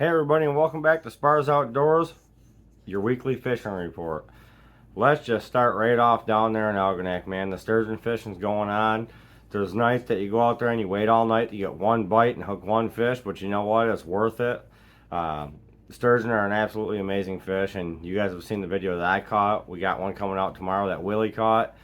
Hey everybody, and welcome back to Spars Outdoors, your weekly fishing report. Let's just start right off down there in Algonac, man. The sturgeon fishing's going on. There's nights that you go out there and you wait all night to get one bite and hook one fish, but you know what? It's worth it. Uh, Sturgeon are an absolutely amazing fish, and you guys have seen the video that I caught. We got one coming out tomorrow that Willie caught.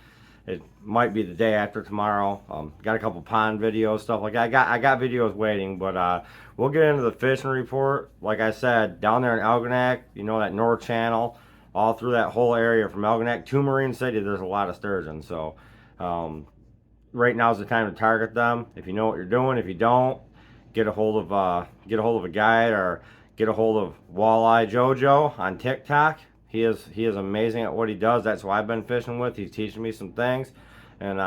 It might be the day after tomorrow. Got a couple pond videos, stuff like that. I got videos waiting, but we'll get into the fishing report. Like I said, down there in Algonac, you know, that North Channel, all through that whole area from Algonac to Marine City, there's a lot of sturgeon. So right now is the time to target them. If you know what you're doing, if you don't, get a hold of a guide or get a hold of Walleye Jojo on TikTok. He is amazing at what he does. That's who I've been fishing with. He's teaching me some things, and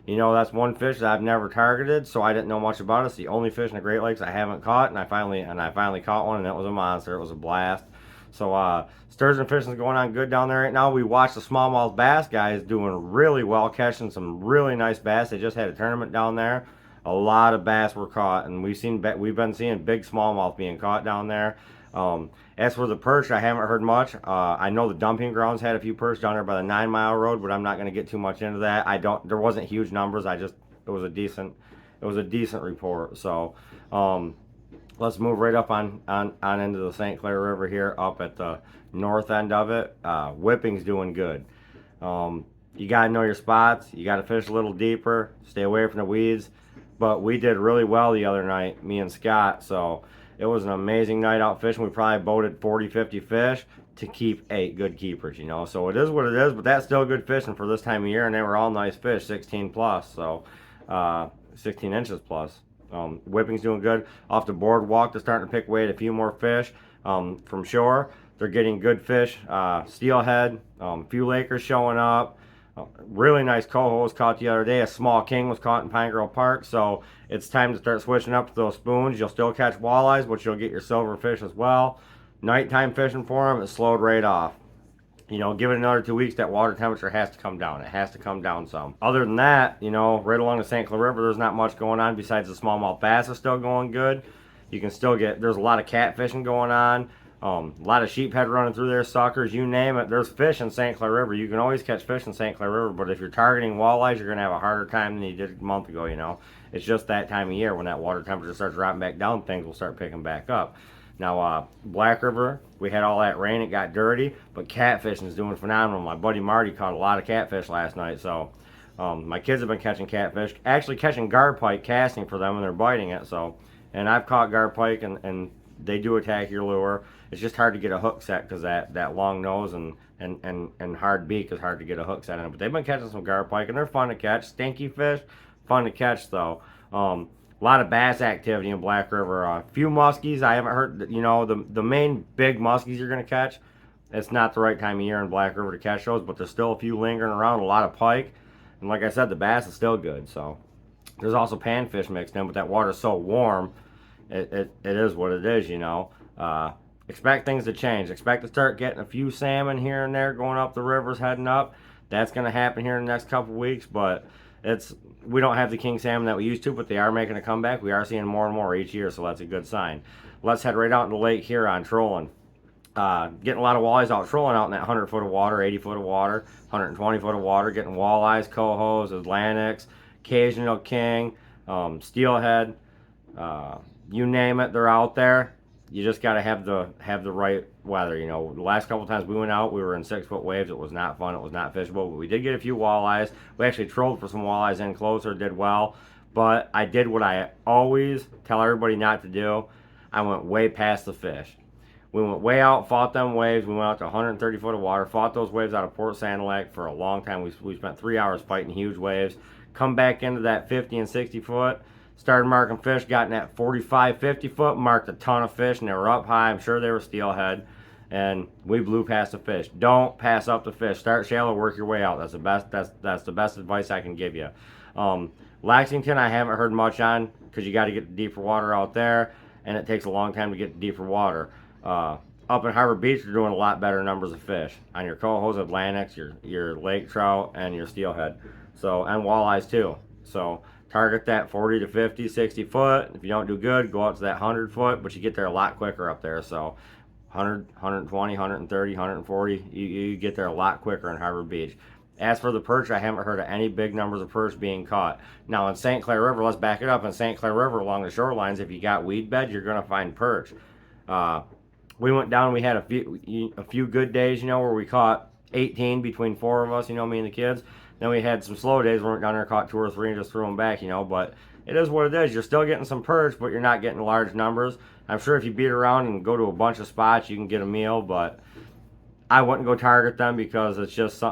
you know, that's one fish that I've never targeted, so I didn't know much about it. It's the only fish in the Great Lakes I haven't caught, and I finally caught one, and it was a monster. It was a blast. So sturgeon fishing is going on good down there right now. We watched the smallmouth bass guys doing really well, catching some really nice bass. They just had a tournament down there. A lot of bass were caught, and we've been seeing big smallmouth being caught down there. As for the perch, I haven't heard much. I know the dumping grounds had a few perch down there by the 9 Mile Road, but I'm not going to get too much into that. There wasn't huge numbers. It was a decent report. So, let's move right up on into the St. Clair River here, up at the north end of it. Whipping's doing good. You got to know your spots. You got to fish a little deeper. Stay away from the weeds. But we did really well the other night, me and Scott. So it was an amazing night out fishing. We probably boated 40, 50 fish to keep 8 good keepers, you know. So it is what it is, but that's still good fishing for this time of year, and they were all nice fish, 16 plus, so 16 inches plus. Whipping's doing good. Off the boardwalk, they're starting to pick away at a few more fish from shore. They're getting good fish. Steelhead, few Lakers showing up. Really nice coho was caught the other day. A small king was caught in Pine Grove Park. So it's time to start switching up to those spoons. You'll still catch walleyes, but you'll get your silverfish as well. Nighttime fishing for them, it slowed right off. You know, give it another 2 weeks, that water temperature has to come down. It has to come down some. Other than that, you know, right along the St. Clair River, there's not much going on besides the smallmouth bass is still going good. You can still there's a lot of catfishing going on. A lot of sheephead running through there, suckers, you name it. There's fish in St. Clair River. You can always catch fish in St. Clair River, but if you're targeting walleyes, you're going to have a harder time than you did a month ago, you know. It's just that time of year when that water temperature starts dropping back down, things will start picking back up. Now, Black River, we had all that rain, it got dirty, but catfishing is doing phenomenal. My buddy Marty caught a lot of catfish last night, so my kids have been catching catfish, actually catching gar pike, casting for them, and they're biting it, so. And I've caught gar pike, and they do attack your lure. It's just hard to get a hook set because that long nose and hard beak is hard to get a hook set in. But they've been catching some gar pike, and they're fun to catch. Stinky fish, fun to catch though. A lot of bass activity in Black River. A few muskies. I haven't heard, you know, the main big muskies you're going to catch. It's not the right time of year in Black River to catch those, but there's still a few lingering around. A lot of pike, and like I said, the bass is still good. So there's also panfish mixed in, but that water's so warm. It is what it is, you know. Expect things to change. Expect to start getting a few salmon here and there going up the rivers, heading up. That's going to happen here in the next couple weeks, but we don't have the king salmon that we used to, but they are making a comeback. We are seeing more and more each year, so that's a good sign. Let's head right out into the lake here on trolling. Getting a lot of walleyes out trolling out in that 100 foot of water, 80 foot of water, 120 foot of water, getting walleyes, cohos, Atlantics, occasional king, steelhead, you name it, they're out there. You just got to have the right weather. You know, the last couple times we went out, we were in 6 foot waves. It was not fun. It was not fishable, but we did get a few walleyes. We actually trolled for some walleyes in closer, did well. But I did what I always tell everybody not to do. I went way past the fish. We went way out, fought them waves. We went out to 130 foot of water, fought those waves out of Port Sanilac for a long time. We spent 3 hours fighting huge waves. Come back into that 50 and 60 foot. Started marking fish, got in that 45, 50 foot, marked a ton of fish, and they were up high. I'm sure they were steelhead, and we blew past the fish. Don't pass up the fish. Start shallow, work your way out. That's the best. That's the best advice I can give you. Lexington, I haven't heard much on because you got to get the deeper water out there, and it takes a long time to get the deeper water. Up in Harbor Beach, you're doing a lot better numbers of fish on your cohos, Atlantics, your lake trout, and your steelhead. So, and walleyes too. So target that 40 to 50, 60 foot. If you don't do good, go out to that 100 foot, but you get there a lot quicker up there. So 100, 120, 130, 140, you get there a lot quicker in Harbor Beach. As for the perch, I haven't heard of any big numbers of perch being caught. Now in St. Clair River, let's back it up. In St. Clair River along the shorelines, if you got weed beds, you're going to find perch. We went down, we had a few good days, where we caught 18 between 4 of us, me and the kids. Then we had some slow days where we went down there, caught 2 or 3 and just threw them back, but it is what it is. You're still getting some perch, but you're not getting large numbers. I'm sure if you beat around and go to a bunch of spots, you can get a meal, but I wouldn't go target them because it's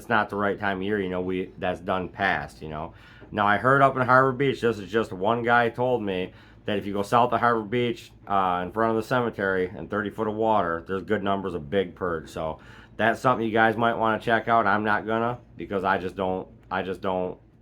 not the right time of year, that's done past, Now I heard up in Harbor Beach, this is just one guy told me that if you go south of Harbor Beach, in front of the cemetery and 30 foot of water, there's good numbers of big perch. So that's something you guys might want to check out. I'm not gonna, because I just don't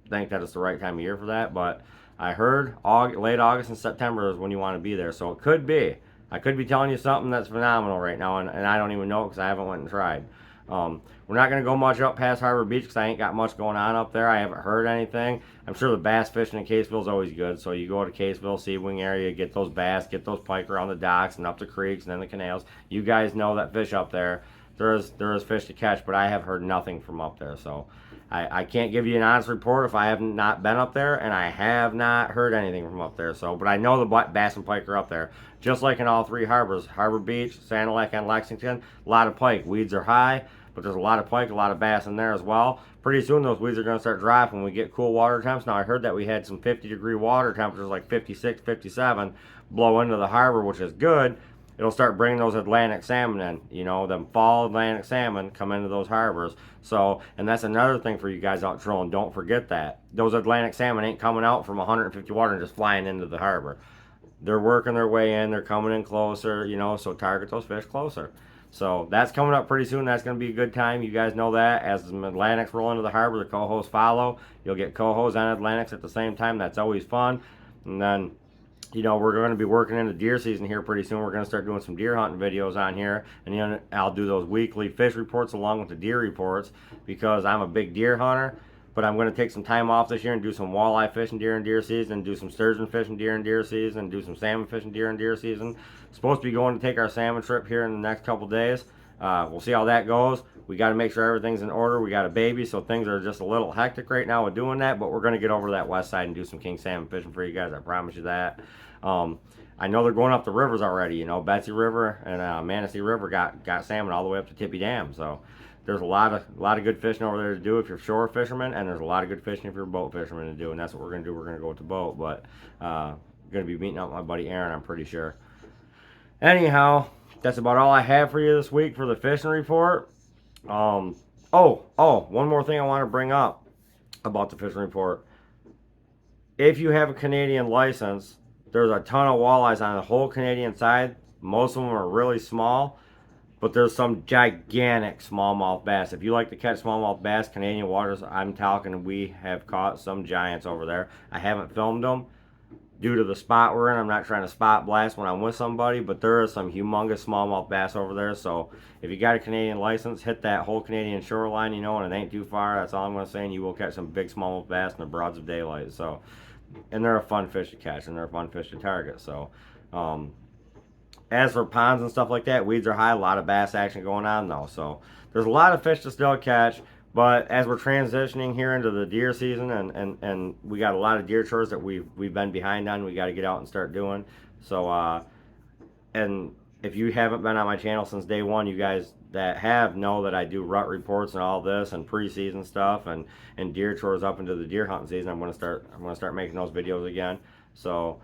think that it's the right time of year for that. But I heard late August and September is when you want to be there. So it could be. I could be telling you something that's phenomenal right now, and I don't even know because I haven't went and tried. We're not going to go much up past Harbor Beach because I ain't got much going on up there. I haven't heard anything. I'm sure the bass fishing in Caseville is always good. So you go to Caseville, Seawing area, get those bass, get those pike around the docks and up the creeks and then the canals. You guys know that fish up there. There is fish to catch, but I have heard nothing from up there. So I can't give you an honest report if I have not been up there, and I have not heard anything from up there. So, but I know the bass and pike are up there, just like in all 3 harbors: Harbor Beach, Sand Lake, and Lexington. A lot of pike. Weeds are high, but there's a lot of pike, a lot of bass in there as well. Pretty soon those weeds are going to start dropping when we get cool water temps. Now I heard that we had some 50-degree water temperatures, like 56, 57, blow into the harbor, which is good. It'll start bringing those Atlantic salmon in, them fall Atlantic salmon come into those harbors. So, and that's another thing for you guys out trolling. Don't forget that. Those Atlantic salmon ain't coming out from 150 water and just flying into the harbor. They're working their way in. They're coming in closer, so target those fish closer. So that's coming up pretty soon. That's going to be a good time. You guys know that. As the Atlantics roll into the harbor, the cohos follow. You'll get cohos and Atlantics at the same time. That's always fun. And then, we're going to be working into deer season here pretty soon. We're going to start doing some deer hunting videos on here. And I'll do those weekly fish reports along with the deer reports because I'm a big deer hunter. But I'm going to take some time off this year and do some walleye fishing during deer season, do some sturgeon fishing during deer season, do some salmon fishing during deer season. Supposed to be going to take our salmon trip here in the next couple days. We'll see how that goes. We got to make sure everything's in order. We got a baby, so things are just a little hectic right now with doing that. But we're going to get over to that west side and do some king salmon fishing for you guys. I promise you that. I know they're going up the rivers already. Betsy River and Manistee River got salmon all the way up to Tippy Dam. So there's a lot of good fishing over there to do if you're shore fisherman, and there's a lot of good fishing if you're a boat fisherman to do. And that's what we're going to do. We're going to go with the boat, but going to be meeting up with my buddy Aaron, I'm pretty sure. Anyhow, that's about all I have for you this week for the fishing report. One more thing I want to bring up about the fishing report. If you have a Canadian license, there's a ton of walleyes on the whole Canadian side. Most of them are really small, but there's some gigantic smallmouth bass. If you like to catch smallmouth bass, Canadian waters, I'm talking, we have caught some giants over there. I haven't filmed them due to the spot we're in. I'm not trying to spot blast when I'm with somebody, but there is some humongous smallmouth bass over there. So if you got a Canadian license, hit that whole Canadian shoreline, and it ain't too far. That's all I'm going to say, and you will catch some big smallmouth bass in the broads of daylight. So, and they're a fun fish to catch, and they're a fun fish to target. So, as for ponds and stuff like that, weeds are high, a lot of bass action going on though. So there's a lot of fish to still catch, but as we're transitioning here into the deer season, and we got a lot of deer chores that we've been behind on, we got to get out and start doing. So and if you haven't been on my channel since day one, you guys that have know that I do rut reports and all this and preseason stuff and deer chores up into the deer hunting season. I'm gonna start making those videos again. So,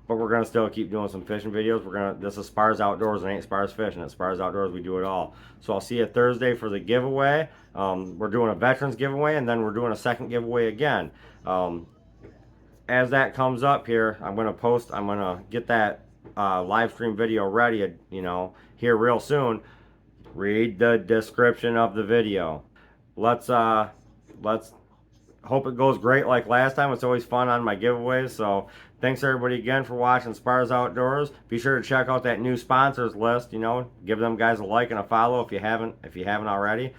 but we're gonna still keep doing some fishing videos. This is Spars Outdoors. It ain't Spars Fishing. It's Spars Outdoors. We do it all. So I'll see you Thursday for the giveaway. We're doing a veterans giveaway, and then we're doing a second giveaway again. As that comes up here, I'm gonna get that live stream video ready, here real soon. Read the description of the video. Let's hope it goes great like last time. It's always fun on my giveaways. So thanks everybody again for watching Spars Outdoors. Be sure to check out that new sponsors list. Give them guys a like and a follow if you haven't already.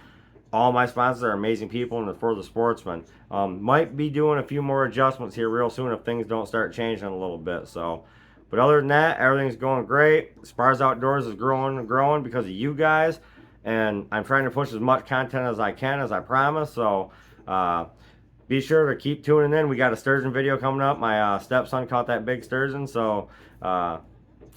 all my sponsors are amazing people and they're for the sportsmen. Might be doing a few more adjustments here real soon if things don't start changing a little bit. So, but other than that, everything's going great. Spars Outdoors is growing and growing because of you guys, and I'm trying to push as much content as I can, as I promised. So, be sure to keep tuning in. We got a sturgeon video coming up. My stepson caught that big sturgeon, so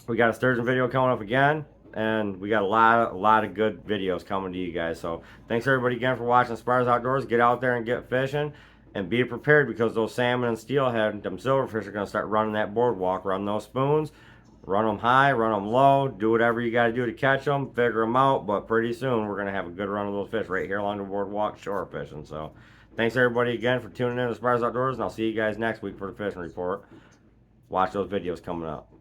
we got a sturgeon video coming up again, and we got a lot of good videos coming to you guys. So thanks everybody again for watching Spars Outdoors. Get out there and get fishing, and be prepared because those salmon and steelhead, them silverfish are going to start running that boardwalk. Run those spoons, run them high, run them low, do whatever you got to do to catch them, figure them out. But pretty soon we're going to have a good run of those fish right here along the boardwalk shore fishing. So thanks everybody again for tuning in to Spars Outdoors, and I'll see you guys next week for the fishing report. Watch those videos coming up.